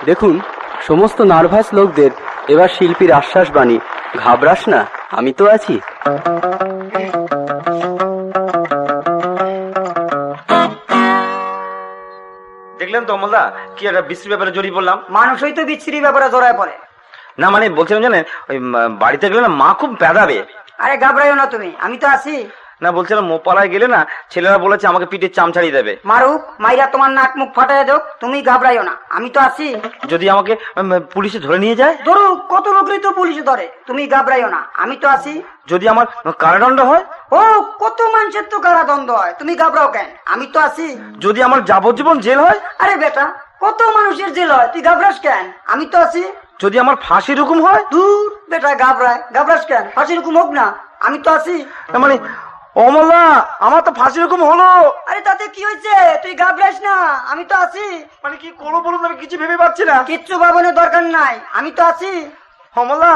দেখুন, সমস্ত নার্ভাস লোকদের এবার শিল্পীর আশ্বাস বাণী, ঘাবড়াস না, আমি তো আছি। দেখলেন তো অমলদা, কি একটা বিশ্রী ব্যাপারে জড়িয়ে পড়লাম। মানুষই তো বিচ্ছিরি ব্যাপারে জড়ায় পড়ে। না মানে বলছিলাম জানেন, ওই বাড়িতে গেলে না মা খুব পেদাবে। আরে ঘাবড়াইও না তুমি, আমি তো আছি। না বলছিলাম মোপালায় গেলে না ছেলেরা বলেছে আমাকে পিঠের চাম ছাড়িয়ে দেবে। মারুক, মাইরা তোমার নাক মুখ ফাটাই দেখ, তুমি ঘাবড়াইও না, আমি তো আছি। যদি আমাকে পুলিশে ধরে নিয়ে যায়? ধরুক, কত লোকই তো পুলিশে ধরে, তুমি ঘাবড়াইও না, আমি তো আছি। যদি আমার কারাদণ্ড হয়? ও, কত মানুষের তো কারাদণ্ড হয়, তুমি ঘাবড়াও কেন, আমি তো আছি। যদি আমার যাবজ্জীবন জেল হয়? আরে বেটা, কত মানুষের জেল হয়, তুই ঘাবড়াস কেন, আমি তো আছি। যদি আমার ফাঁসির হুকুম হয়? দূর বেটা, ঘাবড়াস কেন, ফাঁসির হুকুম হোক না, আমি তো আছি। না মানে অমলা, আমার তো ফাঁসির হুকুম হলো। আরে তাতে কি হয়েছে, তুই ঘাবড়াস না, আমি তো আছি। মানে কি করবো বলুন, আমি কিছু ভেবে পাচ্ছি না। কিচ্ছু ভাবনের দরকার নাই, আমি তো আছি। অমলা,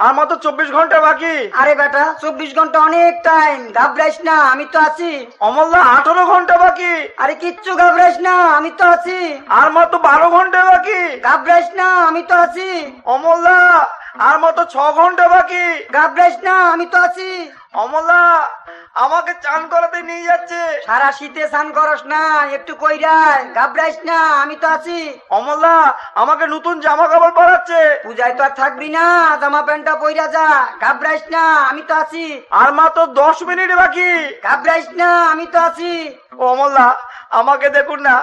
আর মাত্র 24 ঘন্টা বাকি। আরে বেটা, 24 ঘন্টা অনেক টাইম, ঘাবড়াইস না, আমি তো আছি। অমলা, 18 ঘন্টা বাকি। আরে কিচ্ছু ঘাবড়াইস না, আমি তো আছি। আর মাত্র 12 ঘন্টা বাকি। ঘাবড়াইস না, আমি তো আছি। অমলা, আর মাত্র 6 ঘন্টা বাকি। ঘাবড়াইস না, আমি তো আছি। অমলা, আমাকে চান করাতে নিয়ে যাচ্ছে। সারা শীতে স্নান করস না, একটু কইরাই, ঘাবড়াইস না, আমি তো আছি। অমলা, আমাকে নতুন জামা কাপড় পরাচ্ছে। পূজায় তো আর থাকবি না, জামা প্যান্টটা পইরা যা, ঘাবড়াইস না, আমি তো আছি। আর মাত্র 10 মিনিট বাকি। ঘাবড়াইস না, আমি তো আছি। অমলা, আমাকে দেখুন না,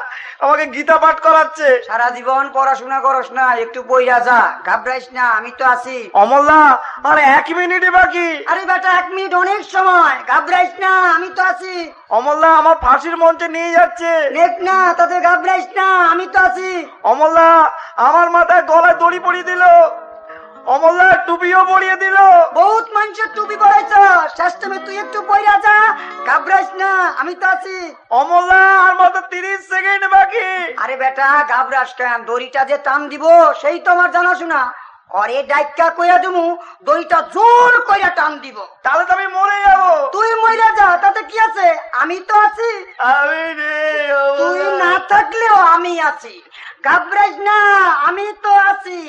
আমাকে গীতা পাঠ করাচ্ছে। সারা জীবন পড়াশোনা করস না, একটু পইরা যা, ঘাবড়াইস না, আমি তো আছি। অমলা, আর 1 মিনিট বাকি। আরে বেটা, 1 মিনিট অনেক সময়, ঘাবড়াইস না, আমি তো আছি। অমলা, আমার ফাঁসির মঞ্চে নিয়ে যাচ্ছে। দেখ না, তাতে ঘাবড়াইস না, আমি তো আছি। অমলা, আমার মাথায় গলায় দড়ি পরিয়ে দিল। অমলা, টুপিও পরিয়ে দিল। বহুত মানুষের টুপি পরাইছ, শেষে তুই একটু পইরা যা, ঘাবড়াইস না, আমি তো আছি। অমলা, আর মাত্র 30 সেকেন্ড বাকি। আরে বেটা, ঘাবড়াস কেন, দড়িটা যে টান দিব সেই তো আমার জানাশোনা। অরে ডাইকা কইরা দিমু, দড়িটা জোর কইরা টান দিব। তাহলে তো আমি মরে যাবো। তুই মইরা যা, তাতে কি আছে, আমি তো আছি। আমি নেই, তুই না থাকলেও আমি আছি, ঘাবড়াইস না, আমি তো আছি।